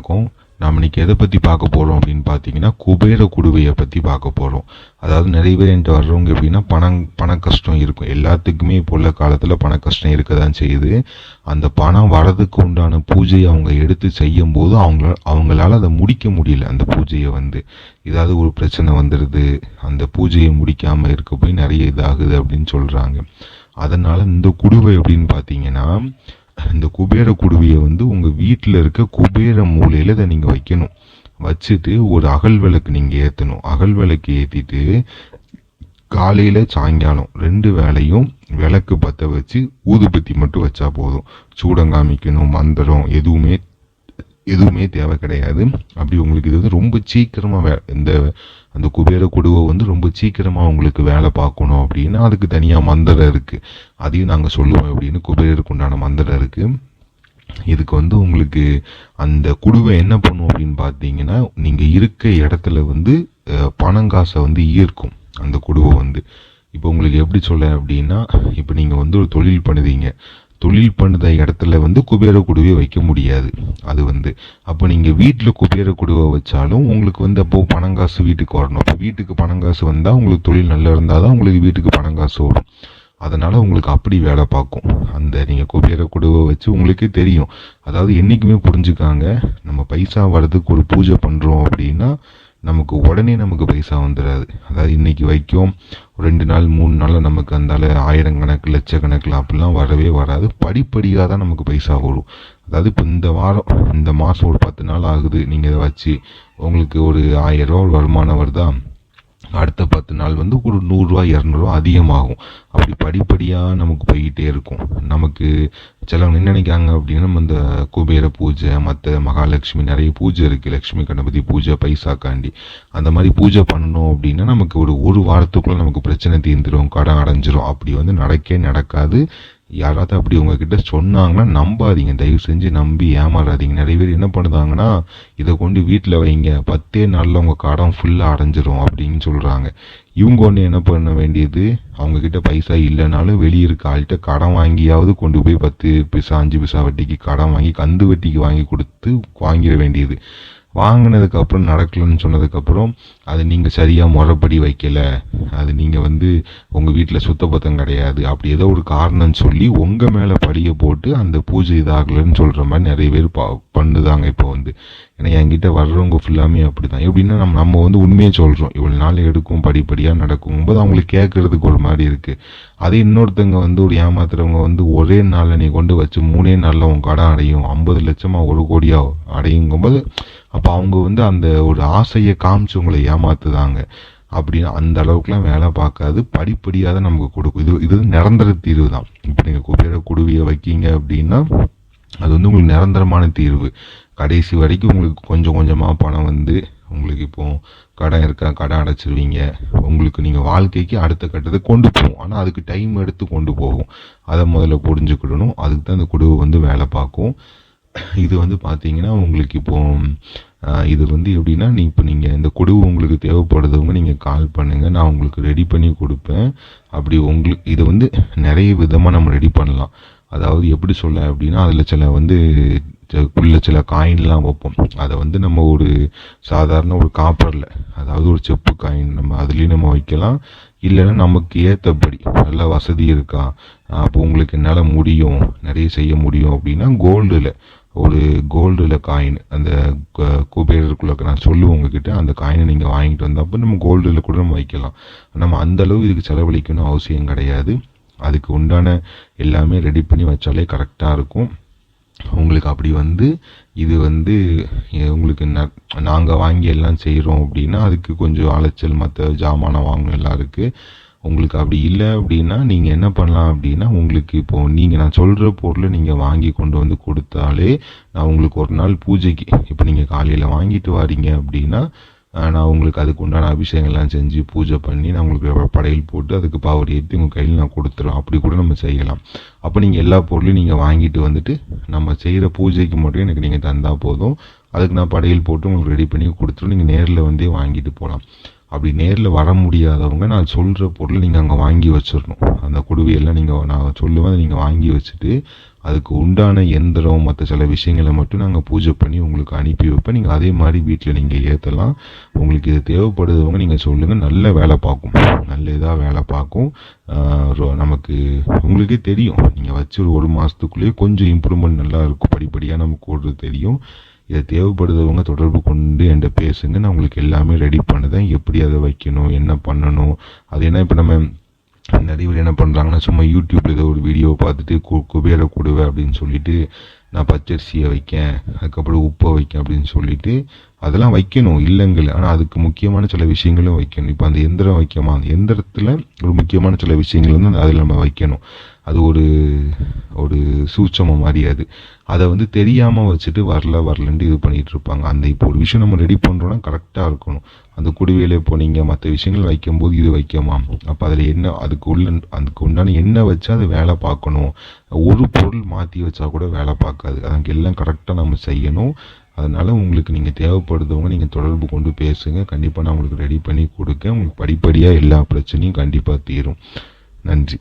வணக்கம். நாம் இன்னைக்கு எதை பற்றி பார்க்க போகிறோம் அப்படின்னு பார்த்தீங்கன்னா, குபேர குடுவையை பற்றி பார்க்க போகிறோம். அதாவது நிறைய பேர் என்கிட்ட வர்றவங்க எப்படின்னா பண கஷ்டம் இருக்கும். எல்லாத்துக்குமே இப்போ உள்ள காலத்தில் பண கஷ்டம் இருக்க தான் செய்யுது. அந்த பணம் வரதுக்கு உண்டான பூஜையை அவங்க எடுத்து செய்யும் போது அவங்களால அதை முடிக்க முடியல. அந்த பூஜையை ஏதாவது ஒரு பிரச்சனை வந்துடுது, அந்த பூஜையை முடிக்காமல் இருக்க போய் நிறைய இதாகுது அப்படின்னு சொல்கிறாங்க. அதனால் இந்த குடுவை அப்படின்னு பார்த்தீங்கன்னா, இந்த குபேர குடுவையை உங்கள் வீட்டில் இருக்க குபேர மூலையில் இதை நீங்கள் வைக்கணும். வச்சுட்டு ஒரு அகல் விளக்கு நீங்கள் ஏற்றணும். அகல் விளக்கு ஏற்றிட்டு காலையில் சாயங்காலம் 2 வேளையும் விளக்கு பற்ற வச்சு ஊதுபத்தி மட்டும் வச்சா போதும். சூடம் காமிக்கணும், மந்திரம் எதுவுமே தேவை கிடையாது. அப்படி உங்களுக்கு இது ரொம்ப சீக்கிரமாக அந்த குபேர குடுவை ரொம்ப சீக்கிரமாக உங்களுக்கு வேலை பார்க்கணும் அப்படின்னா அதுக்கு தனியாக மந்திரம் இருக்குது. அதையும் நாங்கள் சொல்லுவோம். அப்படின்னு குபேரருக்கு உண்டான மந்திரம் இருக்குது. இதுக்கு உங்களுக்கு அந்த குடுவை என்ன பண்ணும் அப்படின்னு பார்த்தீங்கன்னா, நீங்கள் இருக்க இடத்துல பணங்காசை ஈர்க்கும் அந்த குடுவை. இப்போ உங்களுக்கு எப்படி சொல்ல அப்படின்னா, இப்போ நீங்கள் ஒரு தொழில் பண்ணுறீங்க. தொழில் பண்ணுற இடத்துல குபேர குடுவையை வைக்க முடியாது. அது அப்போ நீங்கள் வீட்டில் குபேர குடுவை வச்சாலும் உங்களுக்கு அப்போ பணங்காசு வீட்டுக்கு வரணும். அப்போ வீட்டுக்கு பணங்காசு வந்தால் உங்களுக்கு தொழில் நல்லா இருந்தால் தான் உங்களுக்கு வீட்டுக்கு பணங்காசு வரும். அதனால் உங்களுக்கு அப்படி வேலை பார்க்கும். நீங்கள் குபேர குடுவை வச்சு உங்களுக்கே தெரியும். அதாவது என்றைக்குமே புரிஞ்சுக்காங்க, நம்ம பைசா வர்றதுக்கு ஒரு பூஜை பண்ணுறோம் அப்படின்னா நமக்கு உடனே பைசா வந்துடாது. அதாவது இன்றைக்கி வைக்கும் 2 நாள் 3 நாளில் நமக்கு அந்தால ஆயிரக்கணக்கு லட்சக்கணக்கில் அப்படிலாம் வரவே வராது. படிப்படியாக தான் நமக்கு பைசா வரும். அதாவது இப்போ இந்த மாதம் ஒரு 10 நாள் ஆகுது, நீங்கள் இதை வச்சு உங்களுக்கு ஒரு 1000 ரூபா வருமானம் வருதா, அடுத்த 10 நாள் ஒரு 100 ரூபா 200 ரூபா அதிகமாகும். அப்படி படிப்படியாக நமக்கு போய்கிட்டே இருக்கும். நமக்கு சிலவங்க என்ன நினைக்காங்க அப்படின்னா, இந்த குபேர பூஜை, மற்ற மகாலட்சுமி நிறைய பூஜை இருக்குது, லக்ஷ்மி கணபதி பூஜை, பைசாக்காண்டி அந்த மாதிரி பூஜை பண்ணணும் அப்படின்னா நமக்கு ஒரு வாரத்துக்குள்ளே நமக்கு பிரச்சனை தீர்ந்துடும், கடன் அடைஞ்சிரும். அப்படி நடக்காது. யாராவது அப்படி உங்ககிட்ட சொன்னாங்கன்னா நம்பாதீங்க. தயவு செஞ்சு நம்பி ஏமாறாதீங்க. நிறைய பேர் என்ன பண்ணுறாங்கன்னா, இதை கொண்டு வீட்டில் வைங்க, 10 நாளில் உங்கள் கடன் ஃபுல்லாக அடைஞ்சிரும் அப்படின்னு சொல்கிறாங்க. இவங்க ஒன்று என்ன பண்ண வேண்டியது, அவங்கக்கிட்ட பைசா இல்லைனாலும் வெளியே இருக்க ஆள்கிட்ட கடன் வாங்கியாவது கொண்டு போய் 10 பைசா 5 பைசா வட்டிக்கு கடன் வாங்கி கந்து வட்டிக்கு வாங்கி கொடுத்து வாங்கிட வேண்டியது. வாங்கினதுக்கப்புறம் நடக்கலன்னு சொன்னதுக்கப்புறம் அது நீங்கள் சரியாக முறைப்படி வைக்கலை, அது நீங்கள் உங்கள் வீட்டில் சுத்தபத்தம் கிடையாது, அப்படி ஏதோ ஒரு காரணம் சொல்லி உங்கள் மேலே படியை போட்டு அந்த பூஜை இதாகலைன்னு சொல்கிற மாதிரி நிறைய பேர் பண்ணுதாங்க. இப்போ ஏன்னா என்கிட்ட வர்றவங்க ஃபுல்லாமே அப்படி தான். எப்படின்னா நம்ம உண்மையை சொல்கிறோம், இவ்வளோ நாள் எடுக்கும், படிப்படியாக நடக்கும்போது அவங்களுக்கு கேட்குறதுக்கு ஒரு மாதிரி இருக்குது. அதே இன்னொருத்தங்க ஒரு ஏமாத்துறவங்க ஒரே நாளில் நீ கொண்டு வச்சு 3 நாளில் உங்கள் கடன் அடையும், 50 லட்சமாக 1 கோடியாக அடையுங்கும்போது அப்போ அவங்க அந்த ஒரு ஆசையை காமிச்சு உங்களை ஏமாத்துதாங்க. அப்படின்னு அந்த அளவுக்குலாம் வேலை பார்க்காது. படிப்படியாக தான் நமக்கு கொடுக்கும். இது நிரந்தர தீர்வு தான். இப்போ நீங்கள் குபேர குடுவையை வைக்கீங்க அப்படின்னா அது உங்களுக்கு நிரந்தரமான தீர்வு. கடைசி வரைக்கும் உங்களுக்கு கொஞ்சம் கொஞ்சமாக பணம் உங்களுக்கு இப்போ கடன் இருக்கா, கடன் அடைச்சிருவீங்க. உங்களுக்கு நீங்கள் வாழ்க்கைக்கு அடுத்த கட்டத்தை கொண்டு போகும். ஆனால் அதுக்கு டைம் எடுத்து கொண்டு போகும். அதை முதல்ல புரிஞ்சுக்கிடணும். அதுக்கு தான் இந்த குடுவை வேலை பார்க்கும். இது பார்த்தீங்கன்னா உங்களுக்கு இப்போ இது எப்படின்னா, நீங்கள் இந்த குடுவை உங்களுக்கு தேவைப்படுறவங்க நீங்கள் கால் பண்ணுங்கள், நான் உங்களுக்கு ரெடி பண்ணி கொடுப்பேன். அப்படி உங்களுக்கு இது நிறைய விதமாக நம்ம ரெடி பண்ணலாம். அதாவது எப்படி சொல்ல அப்படின்னா, அதில் சில காயின்லாம் வைப்போம். அதை நம்ம ஒரு சாதாரண ஒரு காப்பரில், அதாவது ஒரு செப்பு காயின் நம்ம அதுலேயும் நம்ம வைக்கலாம். இல்லைன்னா நமக்கு ஏற்றபடி நல்ல வசதி இருக்கா, அப்போ உங்களுக்கு என்னால் முடியும், நிறைய செய்ய முடியும் அப்படின்னா கோல்டில் காயின், அந்த குபேரருக்குள்ள நான் சொல்லுவேன் உங்ககிட்ட, அந்த காயினை நீங்கள் வாங்கிட்டு வந்தப்போ நம்ம கோல்டில் கூட நம்ம வைக்கலாம். நம்ம அந்தளவு இதுக்கு செலவழிக்கணும் அவசியம் கிடையாது. அதுக்கு உண்டான எல்லாமே ரெடி பண்ணி வச்சாலே கரெக்டாக இருக்கும் உங்களுக்கு. அப்படி இது உங்களுக்கு நாங்கள் வாங்கி எல்லாம் செய்கிறோம் அப்படின்னா அதுக்கு கொஞ்சம் அலைச்சல், மற்ற ஜாமானம் வாங்கணும் எல்லாம் இருக்குது. உங்களுக்கு அப்படி இல்லை அப்படின்னா நீங்கள் என்ன பண்ணலாம் அப்படின்னா, உங்களுக்கு இப்போது நான் சொல்கிற பொருளை நீங்கள் வாங்கி கொண்டு கொடுத்தாலே நான் உங்களுக்கு ஒரு நாள் பூஜைக்கு, இப்போ நீங்கள் காலையில் வாங்கிட்டு வாரீங்க அப்படின்னா நான் உங்களுக்கு அதுக்கு உண்டான அபிஷேகம்லாம் செஞ்சு பூஜை பண்ணி நான் உங்களுக்கு படையல் போட்டு அதுக்கு பாவடி ஏற்றி உங்கள் கையில் நான் கொடுத்துருவேன். அப்படி கூட நம்ம செய்யலாம். அப்போ நீங்கள் எல்லா பொருளையும் நீங்கள் வாங்கிட்டு நம்ம செய்கிற பூஜைக்கு மட்டும் எனக்கு நீங்கள் தந்தால் போதும். அதுக்கு நான் படையல் போட்டு உங்களுக்கு ரெடி பண்ணி கொடுத்துருவோம். நீங்கள் நேரில் வாங்கிட்டு போகலாம். அப்படி நேரில் வர முடியாதவங்க நான் சொல்கிற பொருள் நீங்கள் அங்கே வாங்கி வச்சிடணும். அந்த குடுவையெல்லாம் நான் சொல்லுவேன், நீங்கள் வாங்கி வச்சுட்டு அதுக்கு உண்டான எந்திரம் மற்ற சில விஷயங்களை மட்டும் நாங்கள் பூஜை பண்ணி உங்களுக்கு அனுப்பி வைப்பேன். நீங்கள் அதே மாதிரி வீட்டில் நீங்கள் ஏற்றலாம். உங்களுக்கு இது தேவைப்படுறவங்க நீங்கள் சொல்லுங்கள். நல்ல வேலை பார்க்கும், நல்ல இதாக வேலை பார்க்கும். நமக்கு உங்களுக்கே தெரியும், நீங்கள் வச்சு ஒரு மாதத்துக்குள்ளேயே கொஞ்சம் இம்ப்ரூவ்மெண்ட் நல்லா இருக்கும். படிப்படியாக நமக்கு ஓடுறது தெரியும். இதை தேவைப்படுறவங்க தொடர்பு கொண்டு என்கிட்ட பேசுங்க. நான் உங்களுக்கு எல்லாமே ரெடி பண்ணுதேன். எப்படி அதை வைக்கணும், என்ன பண்ணணும், அது என்ன. இப்போ நம்ம நிறைய பேர் என்ன பண்ணுறாங்கன்னா, சும்மா யூடியூப்பில் ஏதோ ஒரு வீடியோவை பார்த்துட்டு குபேர குடுவை அப்படின்னு சொல்லிட்டு நான் பச்சரிசியை வைக்கேன், அதுக்கப்புறம் உப்பை வைக்கேன் அப்படின்னு சொல்லிட்டு அதெல்லாம் வைக்கணும் இல்லைங்கள். ஆனால் அதுக்கு முக்கியமான சில விஷயங்களும் வைக்கணும். இப்போ அந்த எந்திரம் வைக்கமா, அந்த எந்திரத்தில் ஒரு முக்கியமான சில விஷயங்கள் வந்து அதில் நம்ம வைக்கணும். அது ஒரு சூட்சமம் மாதிரி. அதை வந்து தெரியாமல் வச்சுட்டு வரலன்ட்டு இது பண்ணிகிட்டு இருப்பாங்க. அந்த இப்போ ஒரு விஷயம் நம்ம ரெடி பண்ணுறோன்னா கரெக்டாக இருக்கணும். அந்த குடுவையில் இப்போ நீங்கள் மற்ற விஷயங்கள் வைக்கும்போது இது வைக்கமா, அப்போ அதில் என்ன, அதுக்கு உண்டான எண்ணெய் வச்சா அது வேலை பார்க்கணும். ஒரு பொருள் மாற்றி வச்சா கூட வேலை பார்க்காது. அதுக்கு எல்லாம் கரெக்டாக நம்ம செய்யணும். அதனால் உங்களுக்கு நீங்கள் தேவைப்படுறவங்க நீங்கள் தொடர்பு கொண்டு பேசுங்க. கண்டிப்பாக நான் உங்களுக்கு ரெடி பண்ணி கொடுக்க. உங்களுக்கு படிப்படியாக எல்லா பிரச்சனையும் கண்டிப்பாக தீரும். நன்றி.